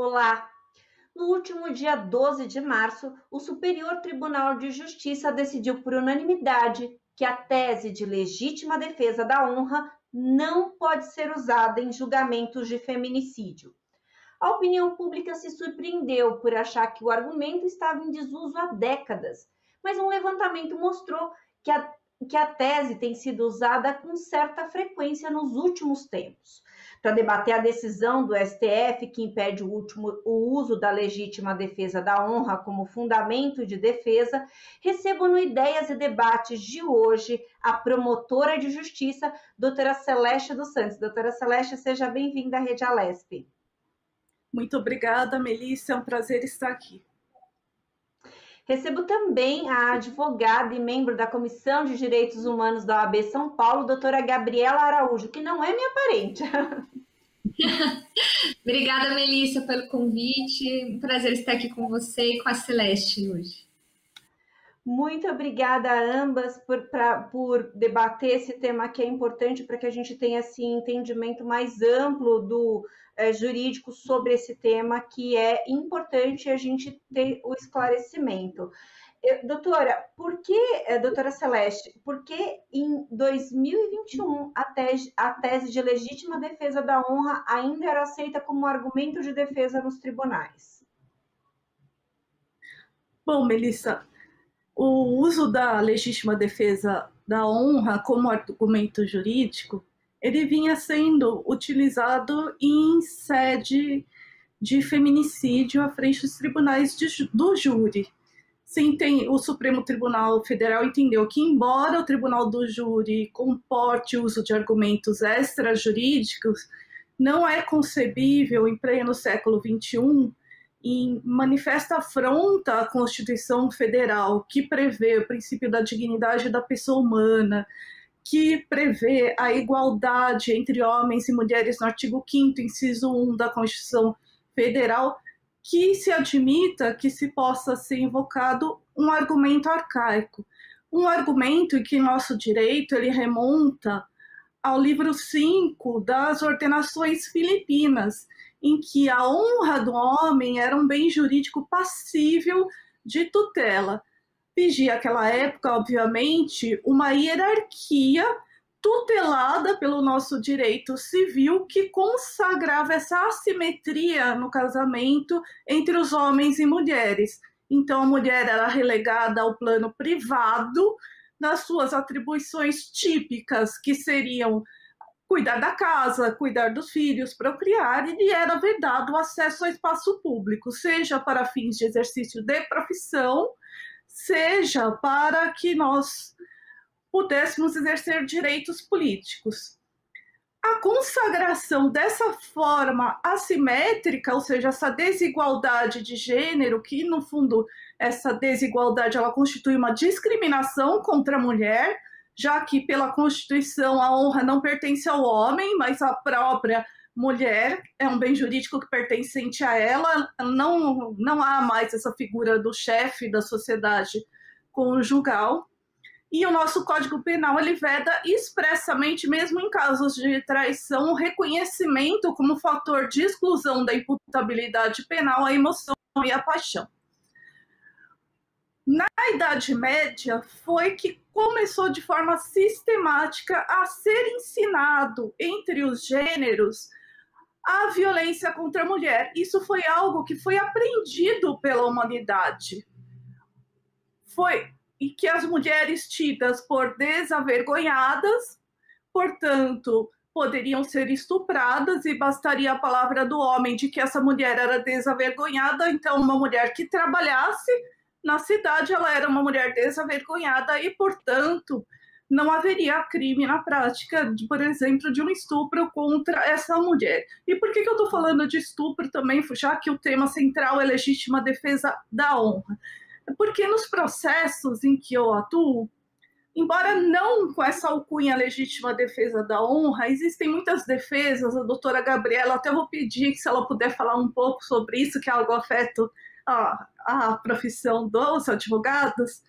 Olá! No último dia 12 de março, o Superior Tribunal de Justiça decidiu por unanimidade que a tese de legítima defesa da honra não pode ser usada em julgamentos de feminicídio. A opinião pública se surpreendeu por achar que o argumento estava em desuso há décadas, mas um levantamento mostrou que a tese tem sido usada com certa frequência nos últimos tempos. Para debater a decisão do STF que impede o uso da legítima defesa da honra como fundamento de defesa, recebo no Ideias e Debates de hoje a promotora de justiça, doutora Celeste dos Santos. Doutora Celeste, seja bem-vinda à Rede Alesp. Muito obrigada, Melissa, é um prazer estar aqui. Recebo também a advogada e membro da Comissão de Direitos Humanos da OAB São Paulo, doutora Gabriela Araújo, que não é minha parente. Obrigada, Melissa, pelo convite. Um prazer estar aqui com você e com a Celeste hoje. Muito obrigada a ambas por debater esse tema que é importante para que a gente tenha assim, entendimento mais amplo do jurídico sobre esse tema, que é importante a gente ter o esclarecimento. Doutora, doutora Celeste, por que em 2021 a tese de legítima defesa da honra ainda era aceita como argumento de defesa nos tribunais? Bom, Melissa, o uso da legítima defesa da honra como argumento jurídico, ele vinha sendo utilizado em sede de feminicídio à frente dos tribunais do júri. Sim, o Supremo Tribunal Federal entendeu que, embora o Tribunal do Júri comporte o uso de argumentos extrajurídicos, não é concebível, em pleno século XXI, em manifesta afronta à Constituição Federal, que prevê o princípio da dignidade da pessoa humana, que prevê a igualdade entre homens e mulheres no artigo 5º, inciso 1 da Constituição Federal, que se admita que se possa ser invocado um argumento arcaico. Um argumento em que nosso direito ele remonta ao livro 5 das Ordenações Filipinas, em que a honra do homem era um bem jurídico passível de tutela. Vigia aquela época, obviamente, uma hierarquia tutelada pelo nosso direito civil que consagrava essa assimetria no casamento entre os homens e mulheres. Então, a mulher era relegada ao plano privado nas suas atribuições típicas, que seriam cuidar da casa, cuidar dos filhos, procriar, e lhe era vedado o acesso ao espaço público, seja para fins de exercício de profissão, seja para que nós pudéssemos exercer direitos políticos. A consagração dessa forma assimétrica, ou seja, essa desigualdade de gênero, que no fundo essa desigualdade ela constitui uma discriminação contra a mulher, já que pela Constituição a honra não pertence ao homem, mas à própria mulher, é um bem jurídico que pertencente a ela, não há mais essa figura do chefe da sociedade conjugal. E o nosso Código Penal ele veda expressamente, mesmo em casos de traição, o reconhecimento como fator de exclusão da imputabilidade penal, a emoção e a paixão. Na Idade Média foi que começou de forma sistemática a ser ensinado entre os gêneros a violência contra a mulher. Isso foi algo que foi aprendido pela humanidade. E que as mulheres tidas por desavergonhadas, portanto, poderiam ser estupradas e bastaria a palavra do homem de que essa mulher era desavergonhada, então uma mulher que trabalhasse na cidade, ela era uma mulher desavergonhada e, portanto, não haveria crime na prática, por exemplo, de um estupro contra essa mulher. E por que eu estou falando de estupro também, já que o tema central é legítima defesa da honra? Porque nos processos em que eu atuo, embora não com essa alcunha legítima defesa da honra, existem muitas defesas, a doutora Gabriela, até vou pedir que se ela puder falar um pouco sobre isso, que é algo afeta a profissão dos advogados,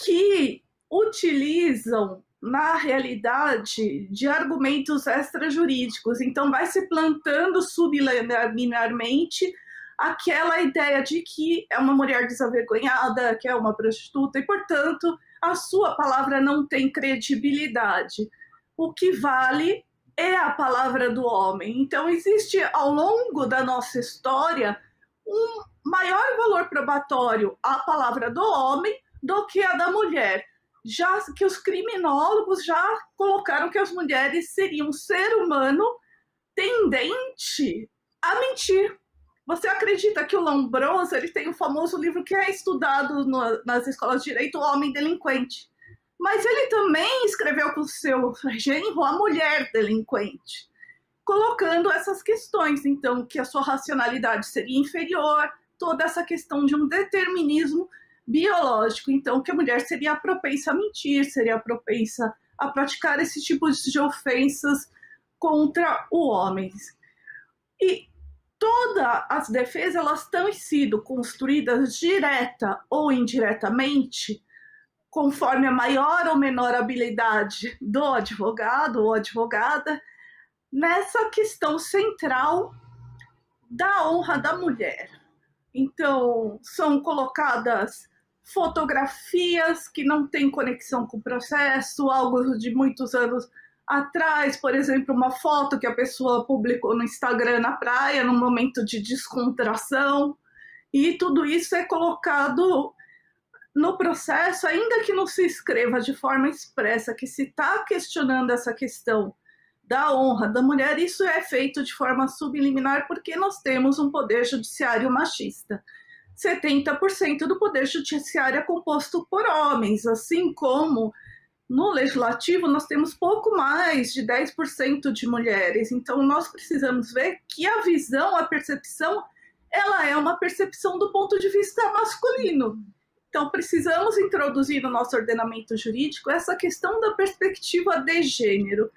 que utilizam, na realidade, de argumentos extrajurídicos. Então, vai se plantando subliminarmente aquela ideia de que é uma mulher desavergonhada, que é uma prostituta, e, portanto, a sua palavra não tem credibilidade. O que vale é a palavra do homem. Então, existe ao longo da nossa história um maior valor probatório à palavra do homem do que a da mulher. Já que os criminólogos já colocaram que as mulheres seriam um ser humano tendente a mentir. Você acredita que o Lombroso, ele tem um famoso livro que é estudado nas escolas de direito, O Homem Delinquente. Mas ele também escreveu com o seu genro A Mulher Delinquente, colocando essas questões, então, que a sua racionalidade seria inferior, toda essa questão de um determinismo biológico, então, que a mulher seria propensa a mentir, seria propensa a praticar esse tipo de ofensas contra o homem. E todas as defesas, elas têm sido construídas direta ou indiretamente, conforme a maior ou menor habilidade do advogado ou advogada, nessa questão central da honra da mulher. Então, são colocadas fotografias que não têm conexão com o processo, algo de muitos anos atrás, por exemplo, uma foto que a pessoa publicou no Instagram na praia, num momento de descontração, e tudo isso é colocado no processo, ainda que não se escreva de forma expressa, que se está questionando essa questão da honra da mulher, isso é feito de forma subliminar, porque nós temos um poder judiciário machista. 70% do poder judiciário é composto por homens, assim como no legislativo nós temos pouco mais de 10% de mulheres. Então nós precisamos ver que a visão, a percepção, ela é uma percepção do ponto de vista masculino. Então precisamos introduzir no nosso ordenamento jurídico essa questão da perspectiva de gênero,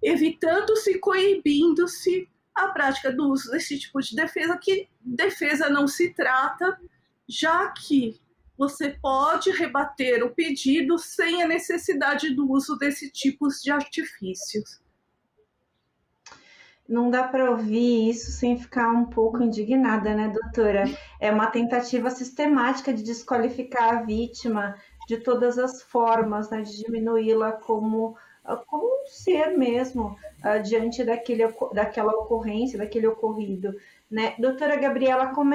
evitando-se, coibindo-se a prática do uso desse tipo de defesa, que defesa não se trata, já que você pode rebater o pedido sem a necessidade do uso desse tipo de artifícios. Não dá para ouvir isso sem ficar um pouco indignada, né, doutora? É uma tentativa sistemática de desqualificar a vítima de todas as formas, né, de diminuí-la como um ser mesmo, diante daquela ocorrência, daquele ocorrido, né? Doutora Gabriela, como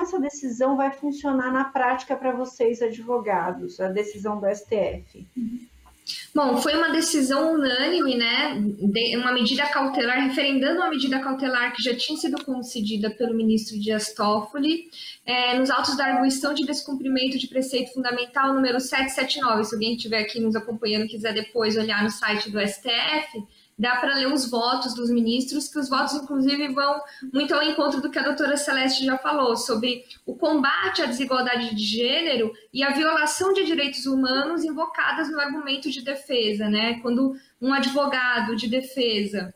essa decisão vai funcionar na prática para vocês, advogados, a decisão do STF? Bom, foi uma decisão unânime, né? Uma medida cautelar, referendando uma medida cautelar que já tinha sido concedida pelo ministro Dias Toffoli, nos autos da arguição de descumprimento de preceito fundamental número 779. Se alguém estiver aqui nos acompanhando e quiser depois olhar no site do STF, dá para ler os votos dos ministros, que os votos, inclusive, vão muito ao encontro do que a doutora Celeste já falou, sobre o combate à desigualdade de gênero e a violação de direitos humanos invocadas no argumento de defesa, né? Quando um advogado de defesa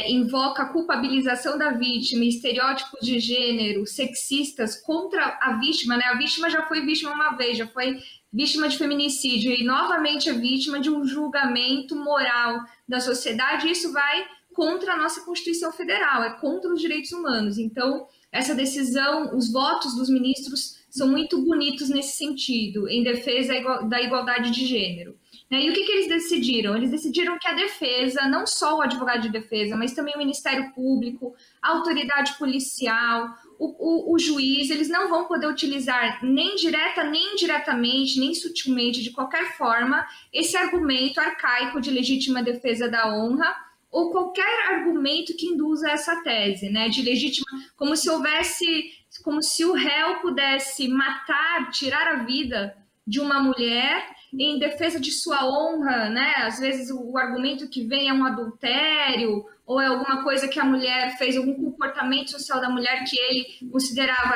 invoca a culpabilização da vítima e estereótipos de gênero sexistas contra a vítima, né? A vítima já foi vítima uma vez, já foi vítima de feminicídio e novamente é vítima de um julgamento moral da sociedade, e isso vai contra a nossa Constituição Federal, é contra os direitos humanos. Então, essa decisão, os votos dos ministros são muito bonitos nesse sentido, em defesa da igualdade de gênero. E o que eles decidiram? Eles decidiram que a defesa, não só o advogado de defesa, mas também o Ministério Público, a autoridade policial, o juiz, eles não vão poder utilizar nem direta, nem indiretamente, nem sutilmente, de qualquer forma, esse argumento arcaico de legítima defesa da honra, ou qualquer argumento que induza essa tese, né, de legítima, como se o réu pudesse matar, tirar a vida de uma mulher em defesa de sua honra, né? Às vezes o argumento que vem é um adultério, ou é alguma coisa que a mulher fez, algum comportamento social da mulher que ele considerava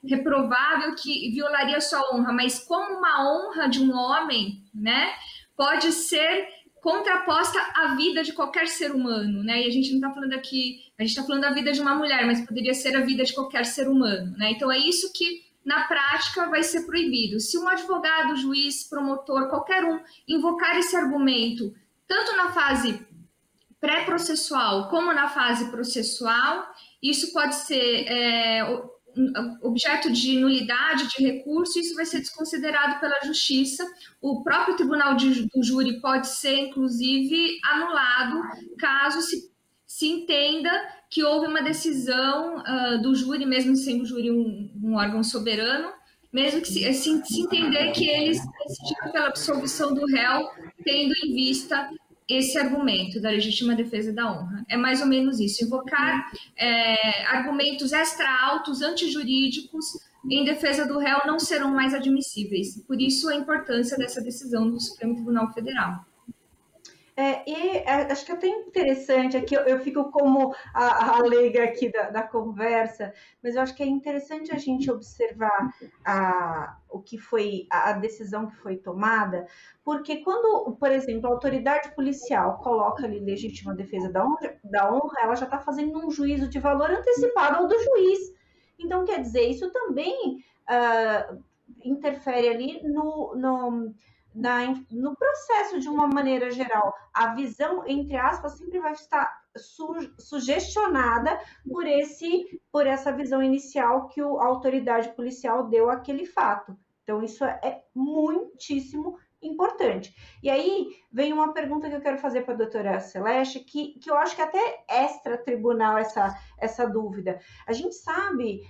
reprovável, que violaria sua honra, mas como uma honra de um homem, né, pode ser contraposta à vida de qualquer ser humano, né? E a gente não está falando aqui, a gente está falando da vida de uma mulher, mas poderia ser a vida de qualquer ser humano, né? Então é isso que na prática vai ser proibido. Se um advogado, juiz, promotor, qualquer um, invocar esse argumento, tanto na fase pré-processual como na fase processual, isso pode ser objeto de nulidade de recurso, isso vai ser desconsiderado pela Justiça. O próprio Tribunal do Júri pode ser, inclusive, anulado caso se entenda que houve uma decisão do júri, mesmo sendo o júri um órgão soberano, mesmo que se entender que eles decidiram pela absolvição do réu, tendo em vista esse argumento da legítima defesa da honra. É mais ou menos isso, invocar argumentos extra-autos, antijurídicos, em defesa do réu não serão mais admissíveis. Por isso, a importância dessa decisão do Supremo Tribunal Federal. Acho que é até interessante, aqui eu fico como a leiga aqui da conversa, mas eu acho que é interessante a gente observar o que foi a decisão que foi tomada, porque quando, por exemplo, a autoridade policial coloca ali legítima defesa da honra, ela já está fazendo um juízo de valor antecipado ao do juiz. Então, quer dizer, isso também interfere ali no processo de uma maneira geral. A visão, entre aspas, sempre vai estar sugestionada por essa visão inicial que a autoridade policial deu àquele fato. Então, isso é muitíssimo importante. E aí vem uma pergunta que eu quero fazer para a doutora Celeste, que eu acho que até extra-tribunal essa dúvida. A gente sabe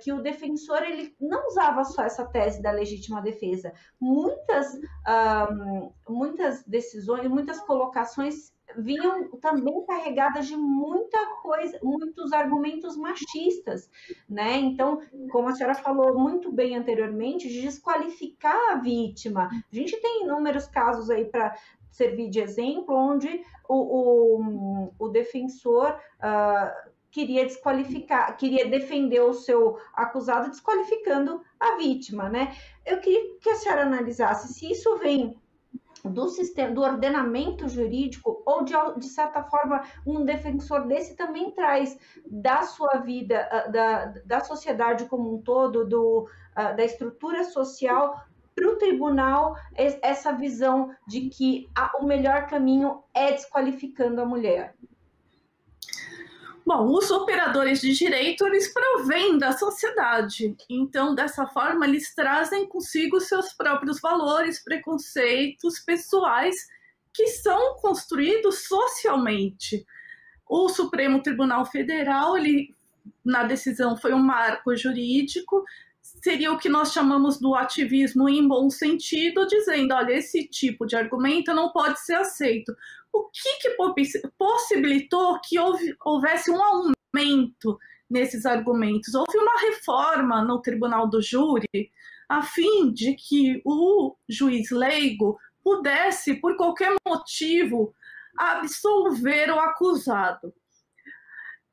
que o defensor ele não usava só essa tese da legítima defesa. Muitas decisões, muitas colocações vinham também carregadas de muita coisa, muitos argumentos machistas, né? Então, como a senhora falou muito bem anteriormente, de desqualificar a vítima. A gente tem inúmeros casos aí para servir de exemplo, onde o defensor queria defender o seu acusado desqualificando a vítima, né? Eu queria que a senhora analisasse se isso vem do sistema, do ordenamento jurídico, ou de certa forma um defensor desse também traz da sua vida, da sociedade como um todo, da estrutura social para o tribunal, essa visão de que o melhor caminho é desqualificando a mulher. Bom, os operadores de direito, eles provêm da sociedade. Então, dessa forma, eles trazem consigo seus próprios valores, preconceitos pessoais que são construídos socialmente. O Supremo Tribunal Federal, ele, na decisão, foi um marco jurídico, seria o que nós chamamos do ativismo em bom sentido, dizendo, olha, esse tipo de argumento não pode ser aceito. O que possibilitou que houvesse um aumento nesses argumentos? Houve uma reforma no Tribunal do Júri, a fim de que o juiz leigo pudesse, por qualquer motivo, absolver o acusado.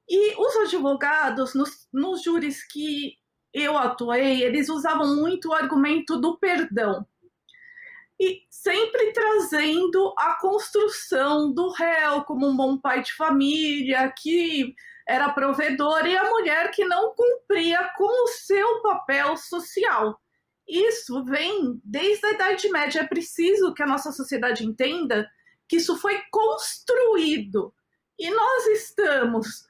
E os advogados, nos júris que eu atuei, eles usavam muito o argumento do perdão. E sempre trazendo a construção do réu como um bom pai de família, que era provedor, e a mulher que não cumpria com o seu papel social. Isso vem desde a Idade Média. É preciso que a nossa sociedade entenda que isso foi construído. E nós estamos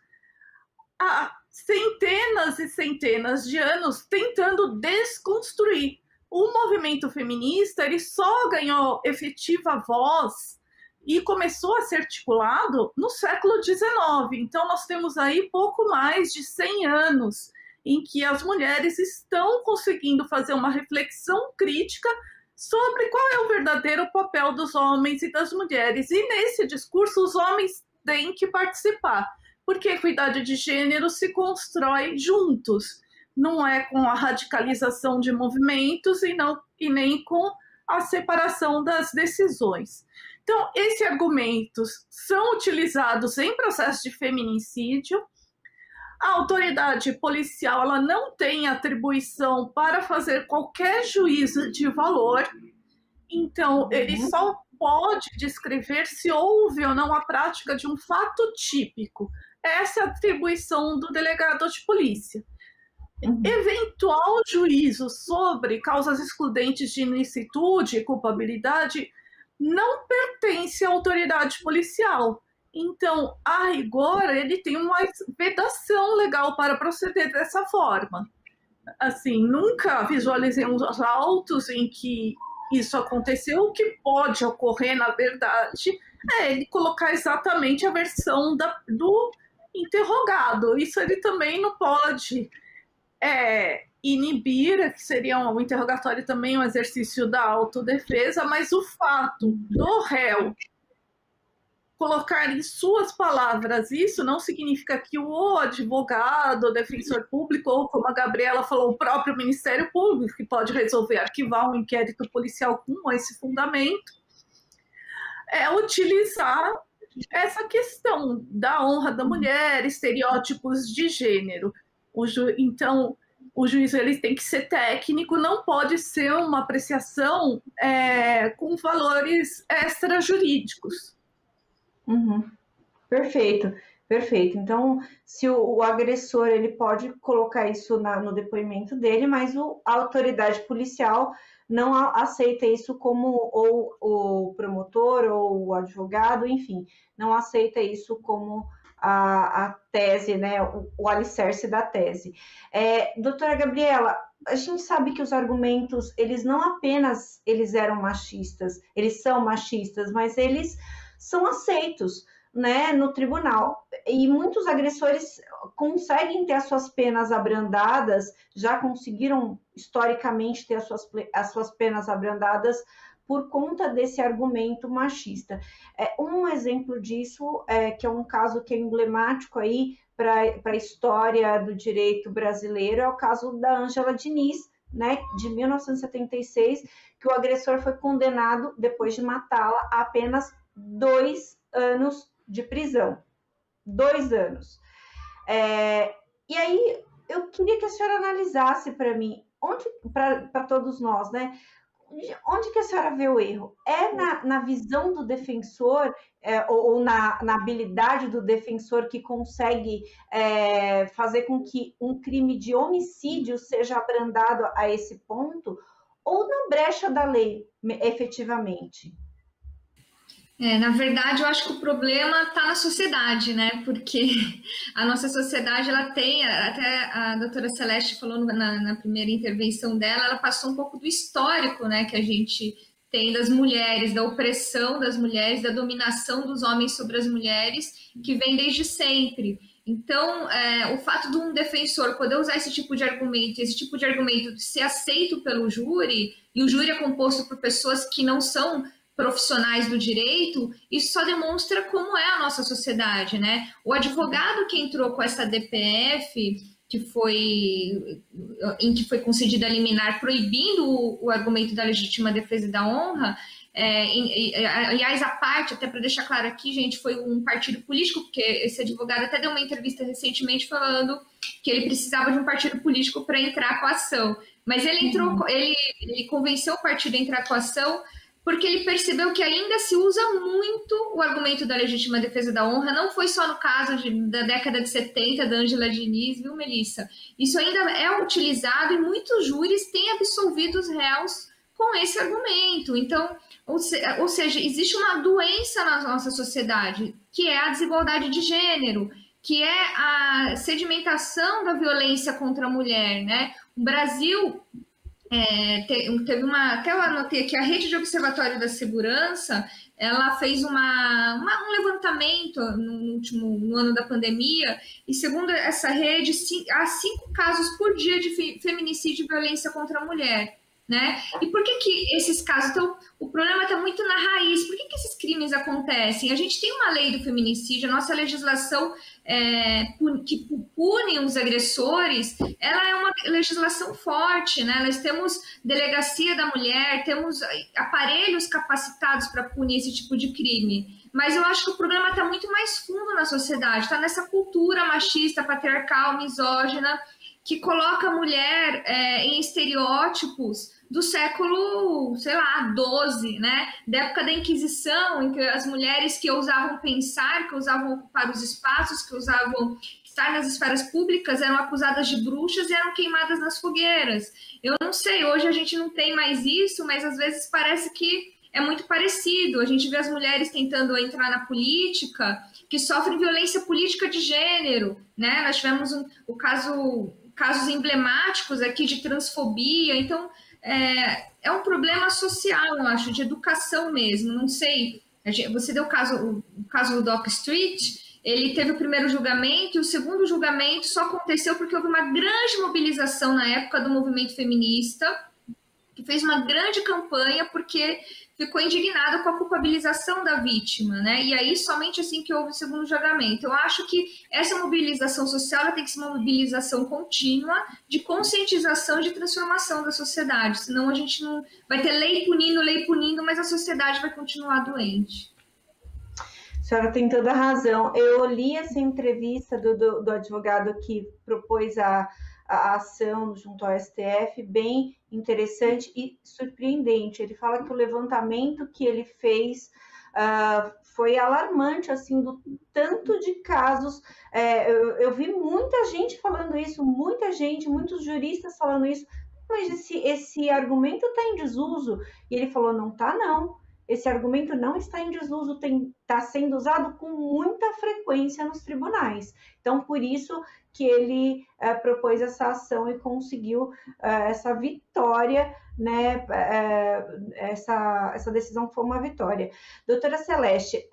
há centenas e centenas de anos tentando desconstruir. O movimento feminista ele só ganhou efetiva voz e começou a ser articulado no século XIX. Então, nós temos aí pouco mais de 100 anos em que as mulheres estão conseguindo fazer uma reflexão crítica sobre qual é o verdadeiro papel dos homens e das mulheres. E nesse discurso, os homens têm que participar, porque a equidade de gênero se constrói juntos. Não é com a radicalização de movimentos e nem com a separação das decisões. Então, esses argumentos são utilizados em processo de feminicídio. A autoridade policial ela não tem atribuição para fazer qualquer juízo de valor, então ele só pode descrever se houve ou não a prática de um fato típico. Essa é a atribuição do delegado de polícia. Eventual juízo sobre causas excludentes de ilicitude e culpabilidade não pertence à autoridade policial. Então, a rigor, ele tem uma vedação legal para proceder dessa forma. Assim, nunca visualizei uns autos em que isso aconteceu. O que pode ocorrer, na verdade, é ele colocar exatamente a versão do interrogado. Isso ele também não pode inibir, que seria um interrogatório também, um exercício da autodefesa, mas o fato do réu colocar em suas palavras isso não significa que o advogado, o defensor público, ou como a Gabriela falou, o próprio Ministério Público, que pode resolver arquivar um inquérito policial com esse fundamento, utilizar essa questão da honra da mulher, estereótipos de gênero. Então, o juiz ele tem que ser técnico, não pode ser uma apreciação com valores extrajurídicos. Uhum. Perfeito, perfeito. Então, se o agressor ele pode colocar isso no depoimento dele, mas a autoridade policial não aceita isso como, ou o promotor ou o advogado, enfim, não aceita isso como a tese, né, o alicerce da tese. Doutora Gabriela, a gente sabe que os argumentos, eles não apenas eram machistas, eles são machistas, mas eles são aceitos, né, no tribunal. E muitos agressores conseguem ter as suas penas abrandadas, já conseguiram historicamente ter as suas penas abrandadas por conta desse argumento machista. Um exemplo disso, que é um caso que é emblemático aí para a história do direito brasileiro, é o caso da Ângela Diniz, né, de 1976, que o agressor foi condenado, depois de matá-la, a apenas 2 anos de prisão. 2 anos. E aí, eu queria que a senhora analisasse para mim, para todos nós, né? Onde que a senhora vê o erro? Na visão do defensor, ou na habilidade do defensor que consegue fazer com que um crime de homicídio seja abrandado a esse ponto, ou na brecha da lei, efetivamente? Na verdade, eu acho que o problema está na sociedade, né? Porque a nossa sociedade, ela tem, até a doutora Celeste falou na primeira intervenção dela, ela passou um pouco do histórico, né, que a gente tem das mulheres, da opressão das mulheres, da dominação dos homens sobre as mulheres, que vem desde sempre. Então, o fato de um defensor poder usar esse tipo de argumento ser aceito pelo júri, e o júri é composto por pessoas que não são profissionais do direito, isso só demonstra como é a nossa sociedade, né? O advogado que entrou com essa DPF, em que foi concedida a liminar proibindo o argumento da legítima defesa e da honra, aliás, a parte, até para deixar claro aqui, gente, foi um partido político, porque esse advogado até deu uma entrevista recentemente falando que ele precisava de um partido político para entrar com a ação, mas ele convenceu o partido a entrar com a ação porque ele percebeu que ainda se usa muito o argumento da legítima defesa da honra, não foi só no caso da década de 70, da Ângela Diniz, viu, Melissa? Isso ainda é utilizado e muitos júris têm absolvido os réus com esse argumento. Então, ou seja, existe uma doença na nossa sociedade, que é a desigualdade de gênero, que é a sedimentação da violência contra a mulher, né? O Brasil... teve até eu anotei aqui, a Rede de Observatório da Segurança, ela fez um levantamento no ano da pandemia, e segundo essa rede, há 5 casos por dia de feminicídio e violência contra a mulher, né? E por que esses casos... Então, o problema está muito na raiz. Por que esses crimes acontecem? A gente tem uma lei do feminicídio, a nossa legislação que pune os agressores, ela é uma legislação forte, né? Nós temos delegacia da mulher, temos aparelhos capacitados para punir esse tipo de crime. Mas eu acho que o problema está muito mais fundo na sociedade, está nessa cultura machista, patriarcal, misógina, que coloca a mulher em estereótipos do século, sei lá, XII, né? Da época da Inquisição, em que as mulheres que ousavam pensar, que ousavam ocupar os espaços, que ousavam estar nas esferas públicas, eram acusadas de bruxas e eram queimadas nas fogueiras. Eu não sei, hoje a gente não tem mais isso, mas às vezes parece que é muito parecido. A gente vê as mulheres tentando entrar na política que sofrem violência política de gênero, né? Nós tivemos casos emblemáticos aqui de transfobia, então é um problema social, eu acho, de educação mesmo, não sei, você deu o caso do Doc Street, ele teve o primeiro julgamento e o segundo julgamento só aconteceu porque houve uma grande mobilização na época do movimento feminista, que fez uma grande campanha porque ficou indignado com a culpabilização da vítima, né? E aí somente assim que houve o segundo julgamento. Eu acho que essa mobilização social ela tem que ser uma mobilização contínua de conscientização e de transformação da sociedade, senão a gente não vai ter lei punindo, mas a sociedade vai continuar doente. A senhora tem toda a razão. Eu li essa entrevista do advogado que propôs a ação junto ao STF, bem interessante e surpreendente. Ele fala que o levantamento que ele fez foi alarmante, assim, do tanto de casos. Eu vi muita gente falando isso, muitos juristas falando isso, mas esse argumento está em desuso. E ele falou, não está, não. Esse argumento não está em desuso, está sendo usado com muita frequência nos tribunais. Então, por isso que ele propôs essa ação e conseguiu essa vitória, né? Essa decisão foi uma vitória. Doutora Celeste,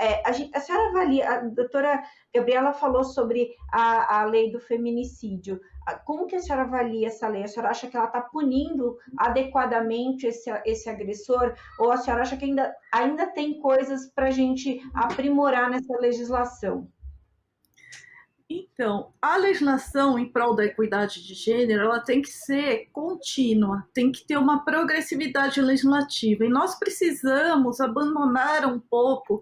a senhora avalia, a doutora Gabriela falou sobre a lei do feminicídio. Como que a senhora avalia essa lei? A senhora acha que ela está punindo adequadamente esse agressor? Ou a senhora acha que ainda tem coisas para a gente aprimorar nessa legislação? Então, a legislação em prol da equidade de gênero, ela tem que ser contínua, tem que ter uma progressividade legislativa. E nós precisamos abandonar um pouco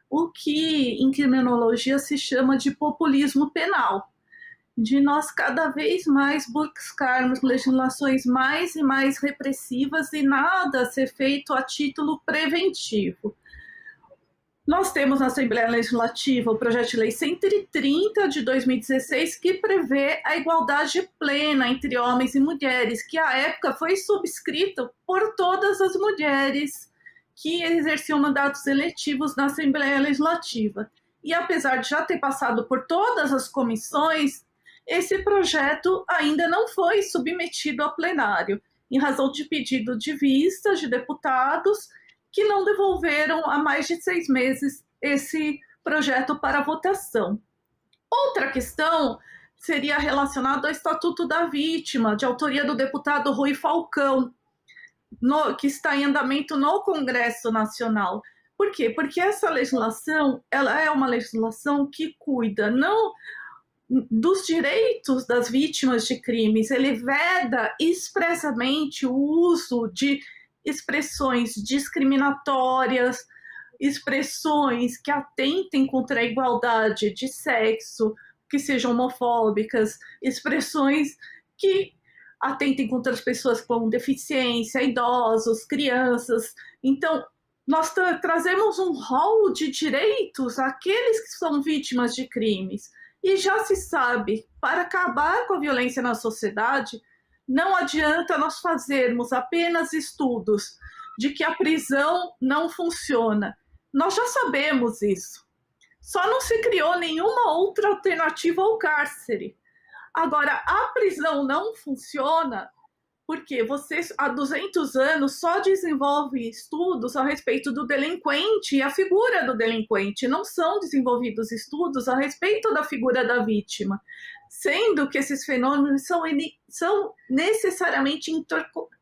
o que em criminologia se chama de populismo penal, de nós cada vez mais buscarmos legislações mais e mais repressivas e nada ser feito a título preventivo. Nós temos na Assembleia Legislativa o projeto de lei 130 de 2016 que prevê a igualdade plena entre homens e mulheres, que à época foi subscrito por todas as mulheres que exerciam mandatos eletivos na Assembleia Legislativa. E apesar de já ter passado por todas as comissões, esse projeto ainda não foi submetido ao plenário, em razão de pedido de vista de deputados que não devolveram há mais de 6 meses esse projeto para votação. Outra questão seria relacionada ao Estatuto da Vítima, de autoria do deputado Rui Falcão, que está em andamento no Congresso Nacional. Por quê? Porque essa legislação ela é uma legislação que cuida não dos direitos das vítimas de crimes, ele veda expressamente o uso de expressões discriminatórias, expressões que atentem contra a igualdade de sexo, que sejam homofóbicas, expressões que atentem contra as pessoas com deficiência, idosos, crianças. Então, nós trazemos um rol de direitos àqueles que são vítimas de crimes. E já se sabe, para acabar com a violência na sociedade, não adianta nós fazermos apenas estudos de que a prisão não funciona. Nós já sabemos isso. Só não se criou nenhuma outra alternativa ao cárcere. Agora, a prisão não funciona porque você, há 200 anos, só desenvolve estudos a respeito do delinquente e a figura do delinquente. Não são desenvolvidos estudos a respeito da figura da vítima, sendo que esses fenômenos são necessariamente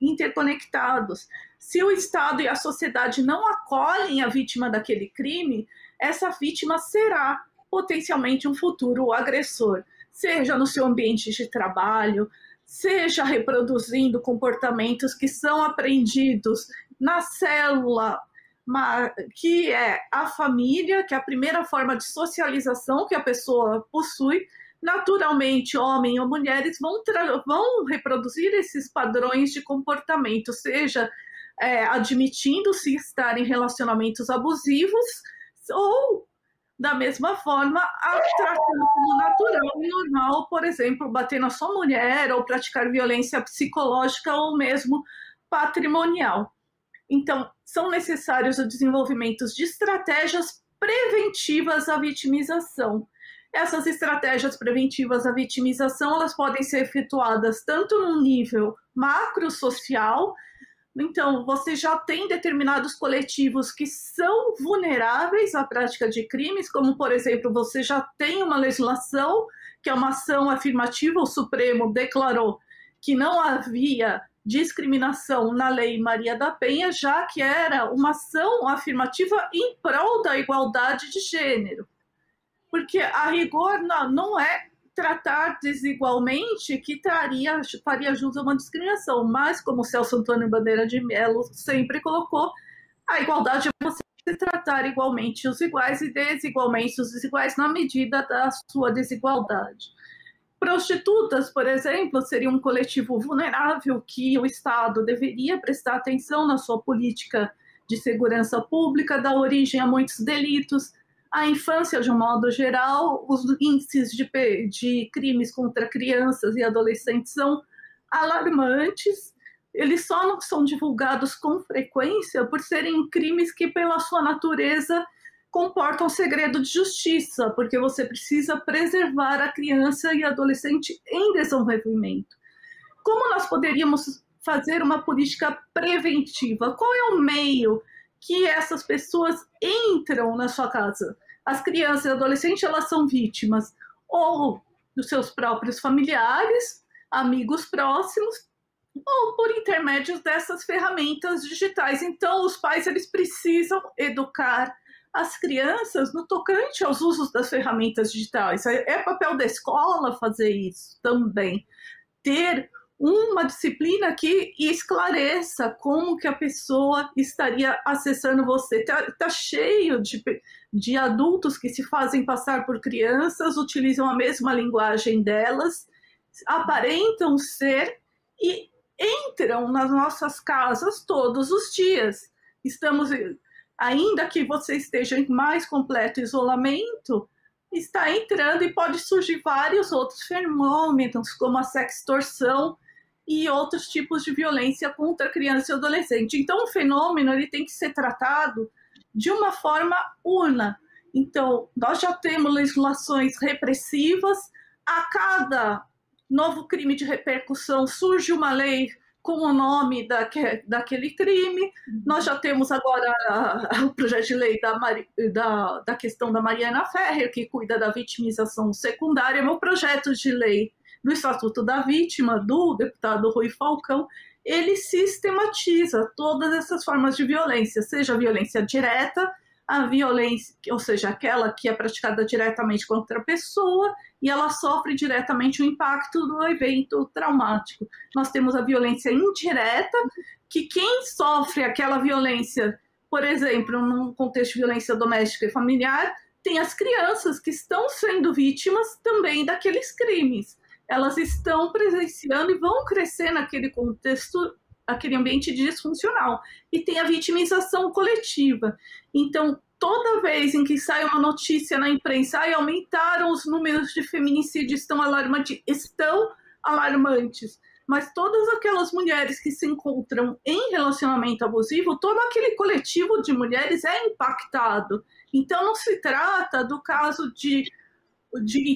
interconectados. Se o Estado e a sociedade não acolhem a vítima daquele crime, essa vítima será potencialmente um futuro agressor, seja no seu ambiente de trabalho, seja reproduzindo comportamentos que são aprendidos na célula, que é a família, que é a primeira forma de socialização que a pessoa possui. Naturalmente, homens ou mulheres vão reproduzir esses padrões de comportamento, seja admitindo-se estar em relacionamentos abusivos ou, da mesma forma, tratando como natural e normal, por exemplo, bater na sua mulher ou praticar violência psicológica ou mesmo patrimonial. Então, são necessários o desenvolvimento de estratégias preventivas à vitimização. Essas estratégias preventivas à vitimização, elas podem ser efetuadas tanto no nível macrosocial. Então, você já tem determinados coletivos que são vulneráveis à prática de crimes, como, por exemplo, você já tem uma legislação, que é uma ação afirmativa, o Supremo declarou que não havia discriminação na Lei Maria da Penha, já que era uma ação afirmativa em prol da igualdade de gênero. Porque, a rigor, não é tratar desigualmente que faria jus a uma discriminação, mas, como o Celso Antônio Bandeira de Mello sempre colocou, a igualdade é você tratar igualmente os iguais e desigualmente os desiguais na medida da sua desigualdade. Prostitutas, por exemplo, seria um coletivo vulnerável que o Estado deveria prestar atenção na sua política de segurança pública, dá origem a muitos delitos. A infância, de um modo geral, os índices de crimes contra crianças e adolescentes são alarmantes. Eles só não são divulgados com frequência por serem crimes que, pela sua natureza, comportam segredo de justiça, porque você precisa preservar a criança e adolescente em desenvolvimento. Como nós poderíamos fazer uma política preventiva? Qual é o meio que essas pessoas entram na sua casa? As crianças e adolescentes, elas são vítimas ou dos seus próprios familiares, amigos próximos, ou por intermédio dessas ferramentas digitais. Então, os pais, eles precisam educar as crianças no tocante aos usos das ferramentas digitais. É papel da escola fazer isso também. Ter uma disciplina que esclareça como que a pessoa estaria acessando você. Tá cheio de adultos que se fazem passar por crianças, utilizam a mesma linguagem delas, aparentam ser e entram nas nossas casas todos os dias. Ainda que você esteja em mais completo isolamento, está entrando e pode surgir vários outros fenômenos, como a sextorção e outros tipos de violência contra criança e adolescente. Então, o fenômeno ele tem que ser tratado de uma forma una. Então, nós já temos legislações repressivas, a cada novo crime de repercussão surge uma lei com o nome daquele crime. Nós já temos agora o projeto de lei da questão da Mariana Ferrer, que cuida da vitimização secundária, o projeto de lei do Estatuto da Vítima, do deputado Rui Falcão, ele sistematiza todas essas formas de violência, seja a violência direta, a violência, ou seja, aquela que é praticada diretamente contra a pessoa e ela sofre diretamente o impacto do evento traumático. Nós temos a violência indireta, que quem sofre aquela violência, por exemplo, num contexto de violência doméstica e familiar, tem as crianças que estão sendo vítimas também daqueles crimes. Elas estão presenciando e vão crescer naquele contexto, aquele ambiente disfuncional. E tem a vitimização coletiva. Então, toda vez em que sai uma notícia na imprensa, aumentaram os números de feminicídio, estão alarmantes. Mas todas aquelas mulheres que se encontram em relacionamento abusivo, todo aquele coletivo de mulheres é impactado. Então, não se trata do caso de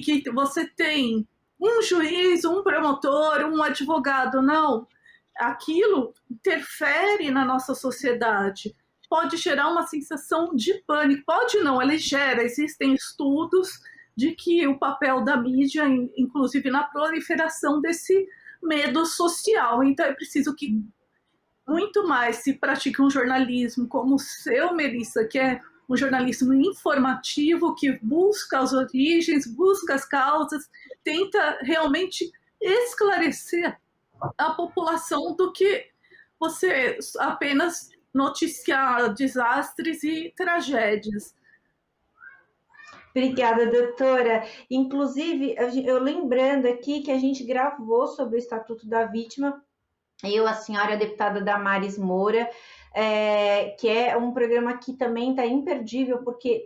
que você tem um juiz, um promotor, um advogado, não. Aquilo interfere na nossa sociedade, pode gerar uma sensação de pânico, pode não, ele gera, existem estudos de que o papel da mídia, inclusive na proliferação desse medo social, então é preciso que muito mais se pratique um jornalismo como o seu, Melissa, que é um jornalismo informativo, que busca as origens, busca as causas, tenta realmente esclarecer a população do que você apenas noticiar desastres e tragédias. Obrigada, doutora. Inclusive, eu lembrando aqui que a gente gravou sobre o Estatuto da Vítima, eu, a senhora deputada Damares Moura, que é um programa que também está imperdível, porque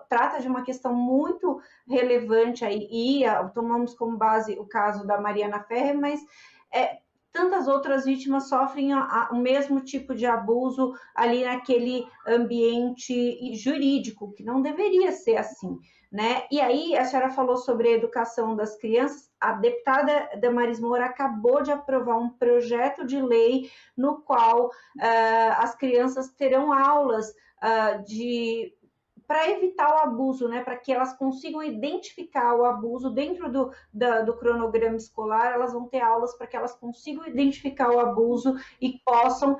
trata de uma questão muito relevante aí, e tomamos como base o caso da Mariana Ferrer, mas tantas outras vítimas sofrem o mesmo tipo de abuso ali naquele ambiente jurídico, que não deveria ser assim, né? E aí, a senhora falou sobre a educação das crianças. A deputada Damaris Moura acabou de aprovar um projeto de lei no qual as crianças terão aulas para evitar o abuso, né? Para que elas consigam identificar o abuso dentro do cronograma escolar, elas vão ter aulas para que elas consigam identificar o abuso e possam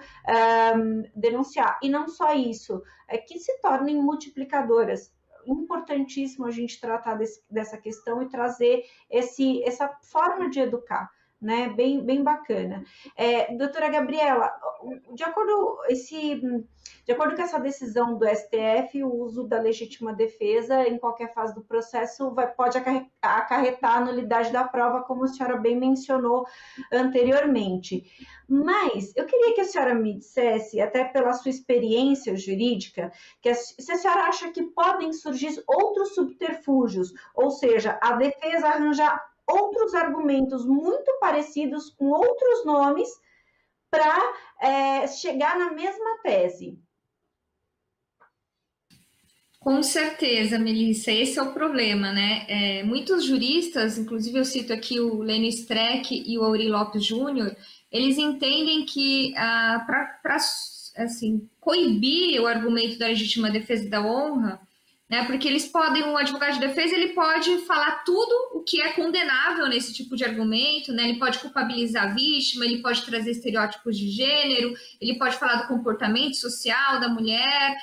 denunciar. E não só isso, que se tornem multiplicadoras. Importantíssimo a gente tratar dessa questão e trazer essa forma de educar, né? Bem bacana. Doutora Gabriela, de acordo com essa decisão do STF, o uso da legítima defesa em qualquer fase do processo pode acarretar a nulidade da prova, como a senhora bem mencionou anteriormente. Mas eu queria que a senhora me dissesse, até pela sua experiência jurídica, se a senhora acha que podem surgir outros subterfúgios, ou seja, a defesa arranjar outros argumentos muito parecidos com outros nomes para chegar na mesma tese. Com certeza, Melissa, esse é o problema, né? Muitos juristas, inclusive eu cito aqui o Lênin Streck e o Auri Lopes Júnior, eles entendem que para assim, coibir o argumento da legítima defesa da honra, né? Porque o advogado de defesa, ele pode falar tudo o que é condenável nesse tipo de argumento, né? Ele pode culpabilizar a vítima, ele pode trazer estereótipos de gênero, ele pode falar do comportamento social da mulher,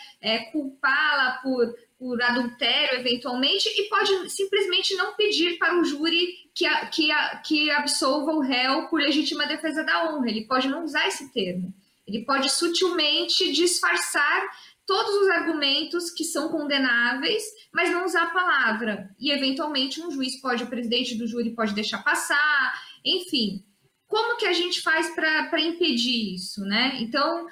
culpá-la por adultério, eventualmente, e pode simplesmente não pedir para o júri que absolva o réu por legítima defesa da honra. Ele pode não usar esse termo. Ele pode sutilmente disfarçar todos os argumentos que são condenáveis, mas não usar a palavra. E, eventualmente, o presidente do júri pode deixar passar, enfim. Como que a gente faz para impedir isso, né? Então,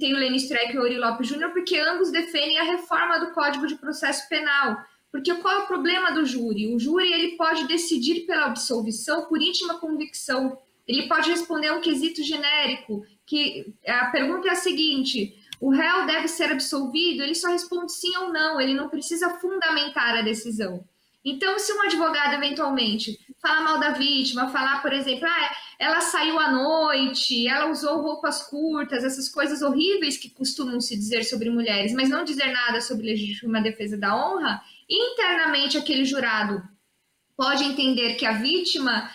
tem o Lênin Streck e o Auri Lopes Júnior, porque ambos defendem a reforma do Código de Processo Penal. Porque qual é o problema do júri? O júri ele pode decidir pela absolvição por íntima convicção. Ele pode responder a um quesito genérico, que a pergunta é a seguinte: o réu deve ser absolvido? Ele só responde sim ou não, ele não precisa fundamentar a decisão. Então, se um advogado, eventualmente, falar mal da vítima, falar, por exemplo, ela saiu à noite, ela usou roupas curtas, essas coisas horríveis que costumam se dizer sobre mulheres, mas não dizer nada sobre legítima defesa da honra, internamente aquele jurado pode entender que a vítima,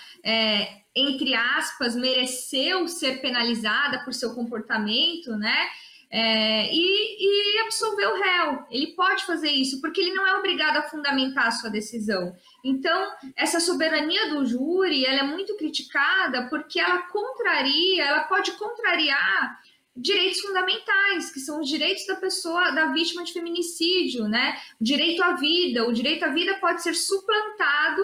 entre aspas, mereceu ser penalizada por seu comportamento, né? E absolver o réu. Ele pode fazer isso, porque ele não é obrigado a fundamentar a sua decisão. Então, essa soberania do júri, ela é muito criticada porque ela pode contrariar direitos fundamentais, que são os direitos da pessoa, da vítima de feminicídio, né? O direito à vida. O direito à vida pode ser suplantado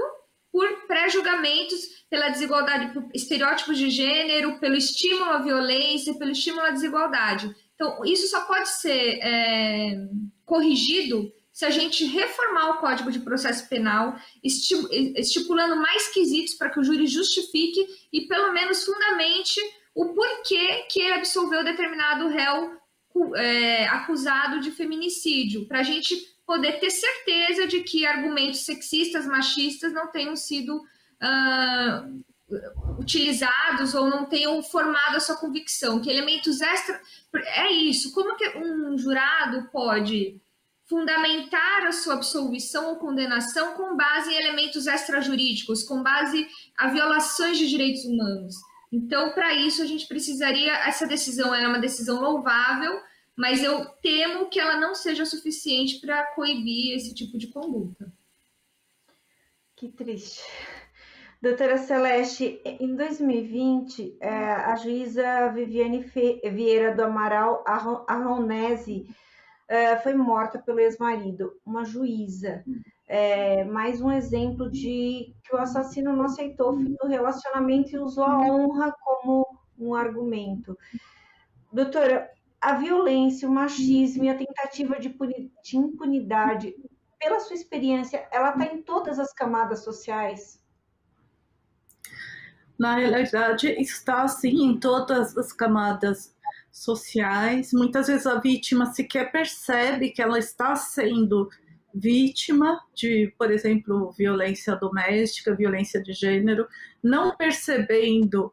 por pré-julgamentos, pela desigualdade, por estereótipos de gênero, pelo estímulo à violência, pelo estímulo à desigualdade. Então, isso só pode ser corrigido se a gente reformar o Código de Processo Penal, estipulando mais quesitos para que o júri justifique e, pelo menos, fundamente o porquê que ele absolveu determinado réu acusado de feminicídio, para a gente poder ter certeza de que argumentos sexistas, machistas não tenham sido utilizados ou não tenham formado a sua convicção, que elementos extra... É isso, como que um jurado pode fundamentar a sua absolvição ou condenação com base em elementos extrajurídicos, com base a violações de direitos humanos? Então, para isso, a gente precisaria... Essa decisão é uma decisão louvável, mas eu temo que ela não seja suficiente para coibir esse tipo de conduta. Que triste. Doutora Celeste, em 2020, a juíza Viviane Vieira do Amaral Arronese foi morta pelo ex-marido, uma juíza. Mais um exemplo de que o assassino não aceitou o fim do relacionamento e usou a honra como um argumento. Doutora, a violência, o machismo e a tentativa de impunidade, pela sua experiência, ela está em todas as camadas sociais? Na realidade, está assim em todas as camadas sociais. Muitas vezes a vítima sequer percebe que ela está sendo vítima de, por exemplo, violência doméstica, violência de gênero, não percebendo.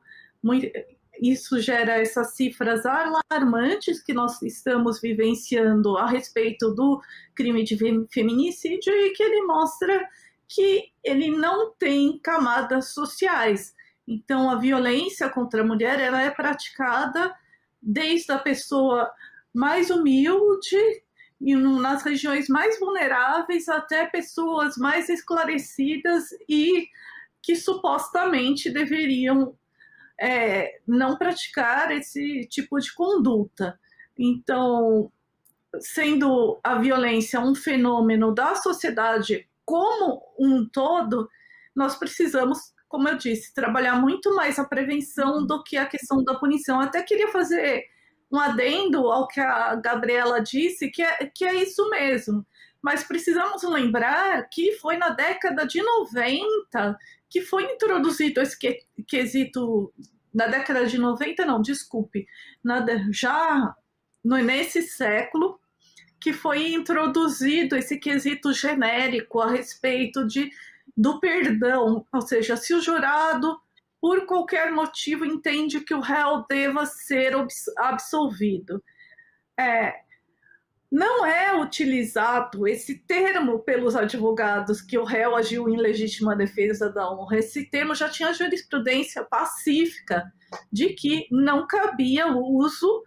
Isso gera essas cifras alarmantes que nós estamos vivenciando a respeito do crime de feminicídio e que ele mostra que ele não tem camadas sociais. Então, a violência contra a mulher ela é praticada desde a pessoa mais humilde, nas regiões mais vulneráveis, até pessoas mais esclarecidas e que supostamente deveriam não praticar esse tipo de conduta. Então, sendo a violência um fenômeno da sociedade como um todo, nós precisamos, como eu disse, trabalhar muito mais a prevenção do que a questão da punição. Até queria fazer um adendo ao que a Gabriela disse, que é isso mesmo. Mas precisamos lembrar que foi na década de 90 que foi introduzido esse quesito, na década de 90, não, desculpe, já nesse século, que foi introduzido esse quesito genérico a respeito do perdão, ou seja, se o jurado, por qualquer motivo, entende que o réu deva ser absolvido. Não é utilizado esse termo pelos advogados que o réu agiu em legítima defesa da honra. Esse termo já tinha jurisprudência pacífica de que não cabia o uso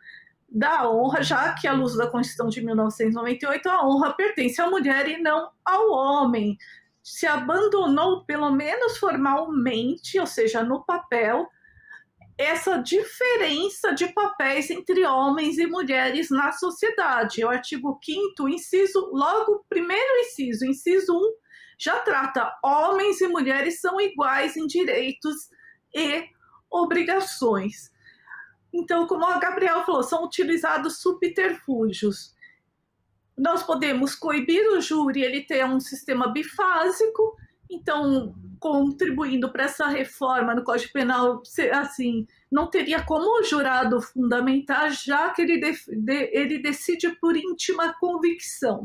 da honra, já que, à luz da Constituição de 1998, a honra pertence à mulher e não ao homem. Se abandonou, pelo menos formalmente, ou seja, no papel, essa diferença de papéis entre homens e mulheres na sociedade. O artigo 5º, primeiro inciso 1, já trata homens e mulheres são iguais em direitos e obrigações. Então, como a Gabriela falou, são utilizados subterfúgios. Nós podemos coibir o júri, ele ter um sistema bifásico, então, contribuindo para essa reforma no Código Penal, assim, não teria como o jurado fundamentar, já que ele decide por íntima convicção.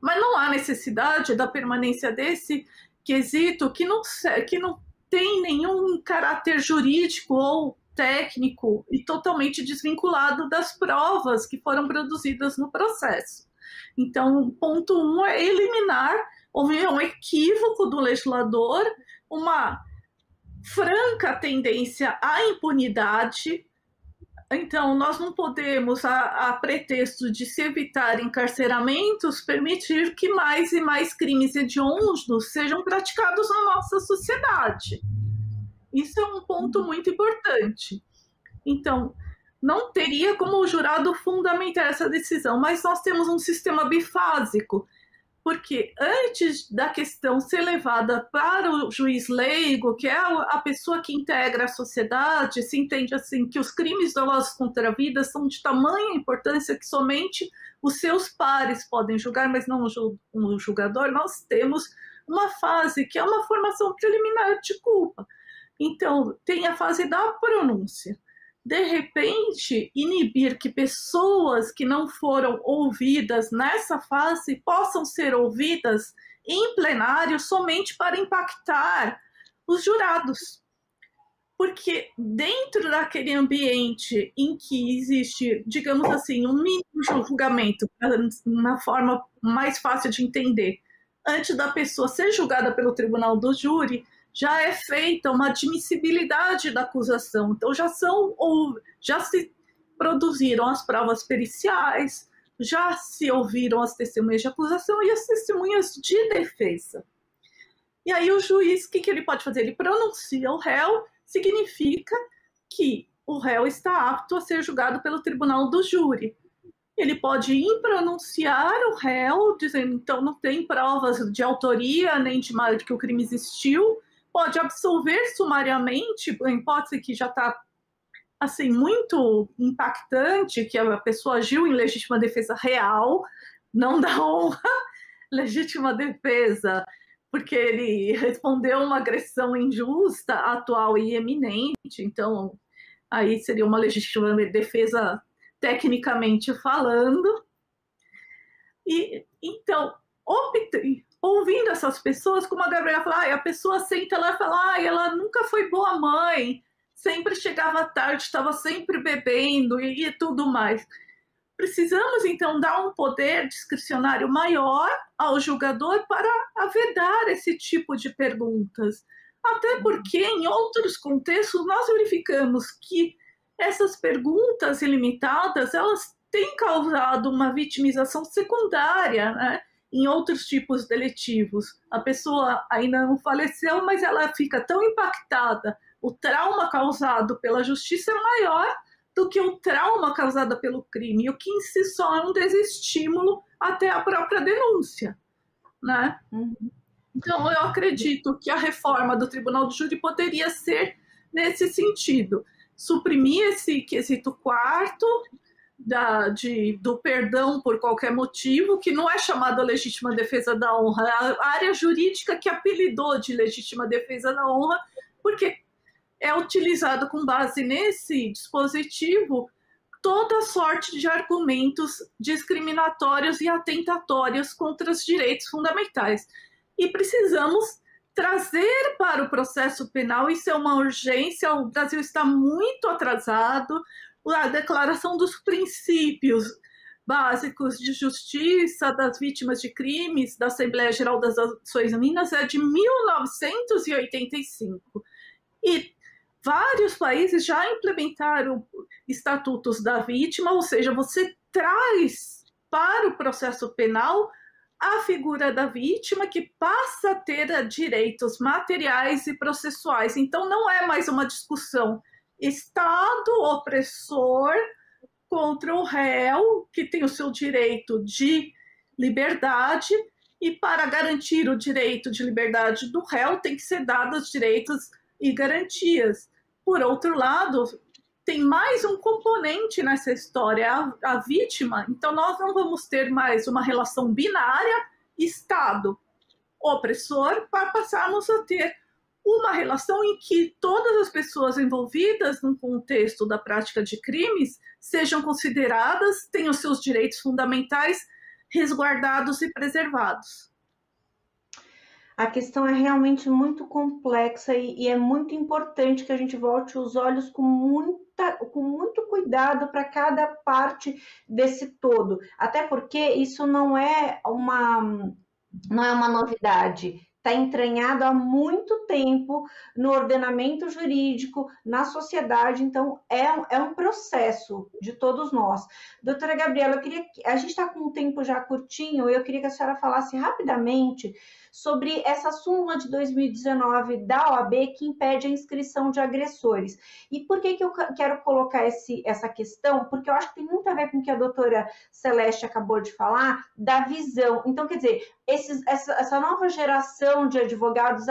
Mas não há necessidade da permanência desse quesito que não tem nenhum caráter jurídico ou técnico e totalmente desvinculado das provas que foram produzidas no processo. Então, ponto 1 é eliminar, houve um equívoco do legislador, uma franca tendência à impunidade. Então, nós não podemos, a pretexto de se evitar encarceramentos, permitir que mais e mais crimes hediondos sejam praticados na nossa sociedade. Isso é um ponto muito importante. Então, não teria como o jurado fundamentar essa decisão, mas nós temos um sistema bifásico, porque antes da questão ser levada para o juiz leigo, que é a pessoa que integra a sociedade, se entende assim que os crimes dolosos contra a vida são de tamanha importância que somente os seus pares podem julgar, mas não o julgador, nós temos uma fase que é uma formação preliminar de culpa. Então, tem a fase da pronúncia. De repente, inibir que pessoas que não foram ouvidas nessa fase possam ser ouvidas em plenário somente para impactar os jurados. Porque dentro daquele ambiente em que existe, digamos assim, um mínimo julgamento, na forma mais fácil de entender, antes da pessoa ser julgada pelo tribunal do júri, já é feita uma admissibilidade da acusação. Então, já se produziram as provas periciais, já se ouviram as testemunhas de acusação e as testemunhas de defesa. E aí o juiz, o que ele pode fazer? Ele pronuncia o réu, significa que o réu está apto a ser julgado pelo tribunal do júri. Ele pode impronunciar o réu, dizendo, então, não tem provas de autoria, nem de que o crime existiu, pode absolver sumariamente, em hipótese que já está assim, muito impactante, que a pessoa agiu em legítima defesa real, não da honra, legítima defesa porque ele respondeu uma agressão injusta, atual e eminente, então aí seria uma legítima defesa tecnicamente falando. E então, ouvindo essas pessoas, como a Gabriela fala, a pessoa senta lá e fala, ela nunca foi boa mãe, sempre chegava tarde, estava sempre bebendo e tudo mais. Precisamos, então, dar um poder discricionário maior ao julgador para vedar esse tipo de perguntas. Até porque, em outros contextos, nós verificamos que essas perguntas ilimitadas, elas têm causado uma vitimização secundária, né, em outros tipos delitivos. A pessoa ainda não faleceu, mas ela fica tão impactada. O trauma causado pela justiça é maior do que o trauma causado pelo crime, o que em si só é um desestímulo até a própria denúncia, né? Então, eu acredito que a reforma do Tribunal do Júri poderia ser nesse sentido, suprimir esse quesito quarto do perdão por qualquer motivo, que não é chamado legítima defesa da honra, a área jurídica que apelidou de legítima defesa da honra, porque é utilizado com base nesse dispositivo toda sorte de argumentos discriminatórios e atentatórios contra os direitos fundamentais. E precisamos trazer para o processo penal, isso é uma urgência, o Brasil está muito atrasado, a Declaração dos Princípios Básicos de Justiça das Vítimas de Crimes da Assembleia Geral das Nações Unidas é de 1985. E vários países já implementaram estatutos da vítima, ou seja, você traz para o processo penal a figura da vítima que passa a ter direitos materiais e processuais. Então, não é mais uma discussão Estado opressor contra o réu, que tem o seu direito de liberdade, e para garantir o direito de liberdade do réu, tem que ser dados direitos e garantias. Por outro lado, tem mais um componente nessa história, a vítima. Então, nós não vamos ter mais uma relação binária, Estado opressor, para passarmos a ter uma relação em que todas as pessoas envolvidas no contexto da prática de crimes sejam consideradas, tenham seus direitos fundamentais resguardados e preservados. A questão é realmente muito complexa e é muito importante que a gente volte os olhos com muito cuidado para cada parte desse todo. Até porque isso não é uma novidade. Está entranhado há muito tempo no ordenamento jurídico, na sociedade, então é um processo de todos nós. Doutora Gabriela, a gente está com um tempo já curtinho, eu queria que a senhora falasse rapidamente sobre essa súmula de 2019 da OAB que impede a inscrição de agressores. E por que eu quero colocar essa questão? Porque eu acho que tem muito a ver com o que a doutora Celeste acabou de falar, da visão. Então, quer dizer, essa nova geração de advogados,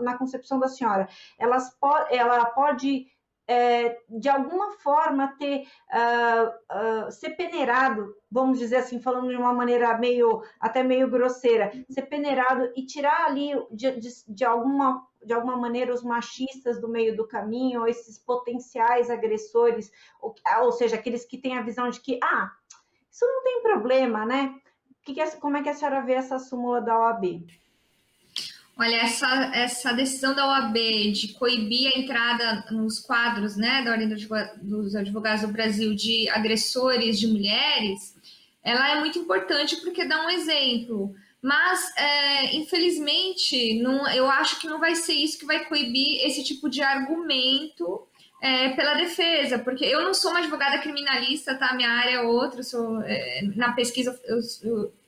na concepção da senhora, ela pode de alguma forma ser peneirado, vamos dizer assim, falando de uma maneira até meio grosseira, ser peneirado e tirar ali de alguma maneira os machistas do meio do caminho, ou esses potenciais agressores, ou seja, aqueles que têm a visão de que isso não tem problema, né? Como é que a senhora vê essa súmula da OAB? Olha, essa decisão da OAB de coibir a entrada nos quadros, né, da Ordem dos Advogados do Brasil de agressores de mulheres, ela é muito importante porque dá um exemplo. Mas, infelizmente, eu acho que não vai ser isso que vai coibir esse tipo de argumento pela defesa, porque eu não sou uma advogada criminalista, tá? Minha área é outra, na pesquisa,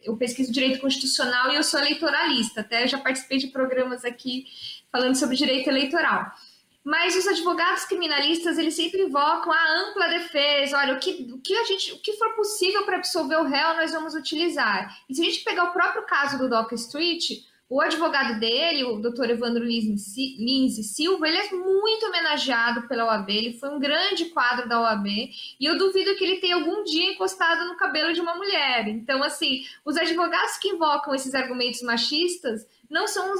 eu pesquiso direito constitucional e eu sou eleitoralista, até já participei de programas aqui falando sobre direito eleitoral. Mas os advogados criminalistas, eles sempre invocam a ampla defesa, olha, o que for possível para absolver o réu, nós vamos utilizar. E se a gente pegar o próprio caso do Doca Street, O advogado dele, o Dr. Evandro Lins e Silva, ele é muito homenageado pela OAB, ele foi um grande quadro da OAB, e eu duvido que ele tenha algum dia encostado no cabelo de uma mulher. Então, assim, os advogados que invocam esses argumentos machistas não são,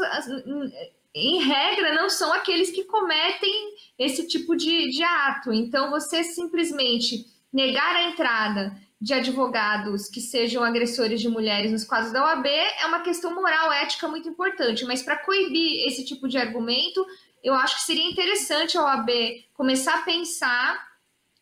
em regra, não são aqueles que cometem esse tipo de ato. Então, você simplesmente negar a entrada de advogados que sejam agressores de mulheres nos quadros da OAB é uma questão moral, ética muito importante, mas para coibir esse tipo de argumento, eu acho que seria interessante a OAB começar a pensar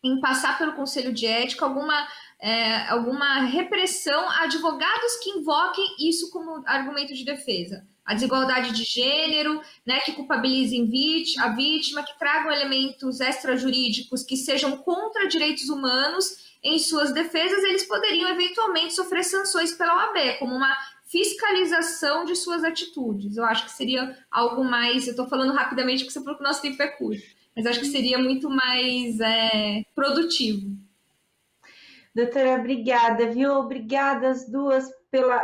em passar pelo Conselho de Ética alguma repressão a advogados que invoquem isso como argumento de defesa. A desigualdade de gênero, né, que culpabilizem a vítima, que tragam elementos extrajurídicos que sejam contra direitos humanos em suas defesas, eles poderiam eventualmente sofrer sanções pela OAB, como uma fiscalização de suas atitudes. Eu acho que seria algo mais... Eu estou falando rapidamente porque você falou que o nosso tempo é curto, mas acho que seria muito mais produtivo. Doutora, obrigada, viu? Obrigada as duas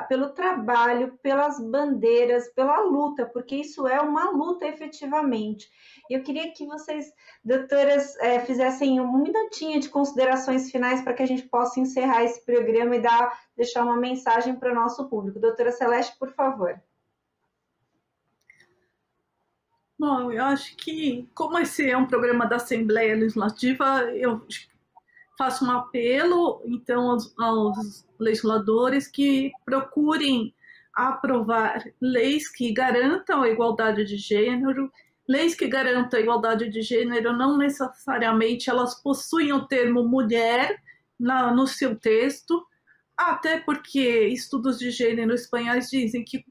pelo trabalho, pelas bandeiras, pela luta, porque isso é uma luta efetivamente. Eu queria que vocês, doutoras, fizessem um minutinho de considerações finais para que a gente possa encerrar esse programa e deixar uma mensagem para o nosso público. Doutora Celeste, por favor. Bom, eu acho que, como esse é um programa da Assembleia Legislativa, eu faço um apelo, então, aos legisladores que procurem aprovar leis que garantam a igualdade de gênero. Leis que garantam a igualdade de gênero não necessariamente elas possuem o termo mulher no seu texto, até porque estudos de gênero espanhóis dizem que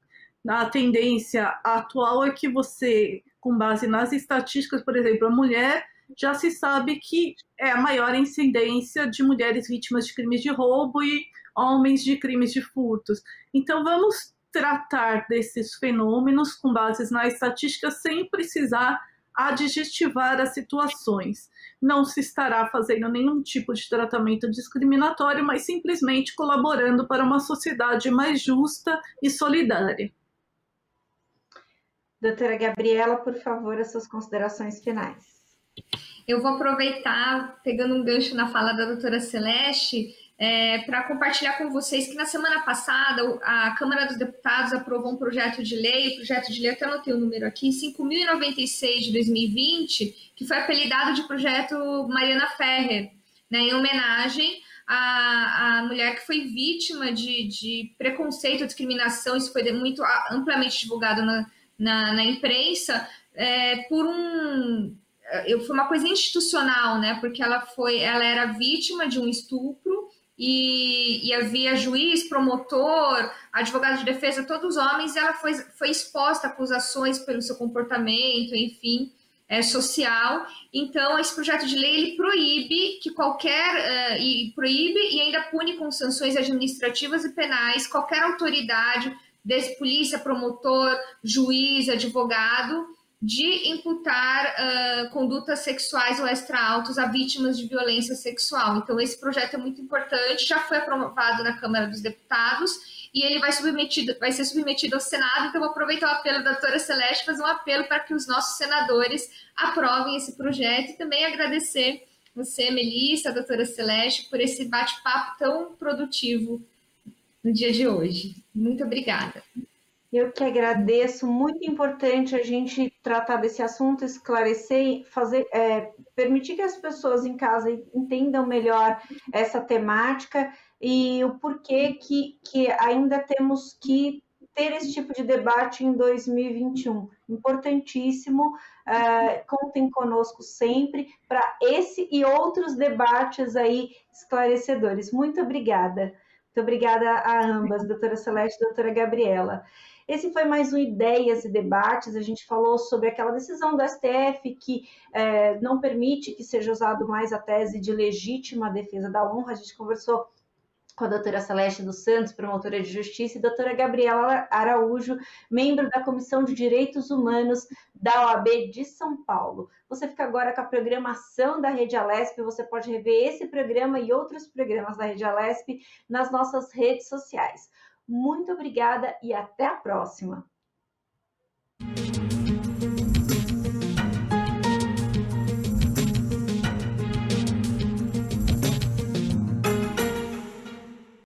a tendência atual é que você, com base nas estatísticas, por exemplo, a mulher, já se sabe que é a maior incidência de mulheres vítimas de crimes de roubo e homens de crimes de furtos. Então, vamos tratar desses fenômenos com base na estatística sem precisar adjetivar as situações. Não se estará fazendo nenhum tipo de tratamento discriminatório, mas simplesmente colaborando para uma sociedade mais justa e solidária. Doutora Gabriela, por favor, as suas considerações finais. Eu vou aproveitar, pegando um gancho na fala da doutora Celeste, para compartilhar com vocês que na semana passada a Câmara dos Deputados aprovou um projeto de lei, até anotei o número aqui, 5.096 de 2020, que foi apelidado de projeto Mariana Ferrer, né, em homenagem à mulher que foi vítima de preconceito, discriminação. Isso foi muito amplamente divulgado na imprensa, foi uma coisa institucional, né? Porque ela era vítima de um estupro e havia juiz, promotor, advogado de defesa, todos homens, e ela foi exposta a acusações pelo seu comportamento, enfim, social. Então, esse projeto de lei ele proíbe que proíbe e ainda pune com sanções administrativas e penais qualquer autoridade, desde polícia, promotor, juiz, advogado, de imputar condutas sexuais ou extra-autos a vítimas de violência sexual. Então, esse projeto é muito importante, já foi aprovado na Câmara dos Deputados e ele vai ser submetido ao Senado. Então, vou aproveitar o apelo da doutora Celeste, fazer um apelo para que os nossos senadores aprovem esse projeto e também agradecer você, Melissa, a doutora Celeste, por esse bate-papo tão produtivo no dia de hoje. Muito obrigada. Eu que agradeço, muito importante a gente tratar desse assunto, esclarecer, permitir que as pessoas em casa entendam melhor essa temática e o porquê que ainda temos que ter esse tipo de debate em 2021. Importantíssimo, contem conosco sempre para esse e outros debates aí esclarecedores. Muito obrigada. Muito obrigada a ambas, doutora Celeste e doutora Gabriela. Esse foi mais um Ideias e Debates. A gente falou sobre aquela decisão do STF que não permite que seja usado mais a tese de legítima defesa da honra. A gente conversou com a doutora Celeste dos Santos, promotora de justiça, e doutora Gabriela Araújo, membro da Comissão de Direitos Humanos da OAB de São Paulo. Você fica agora com a programação da Rede Alesp. Você pode rever esse programa e outros programas da Rede Alesp nas nossas redes sociais. Muito obrigada e até a próxima!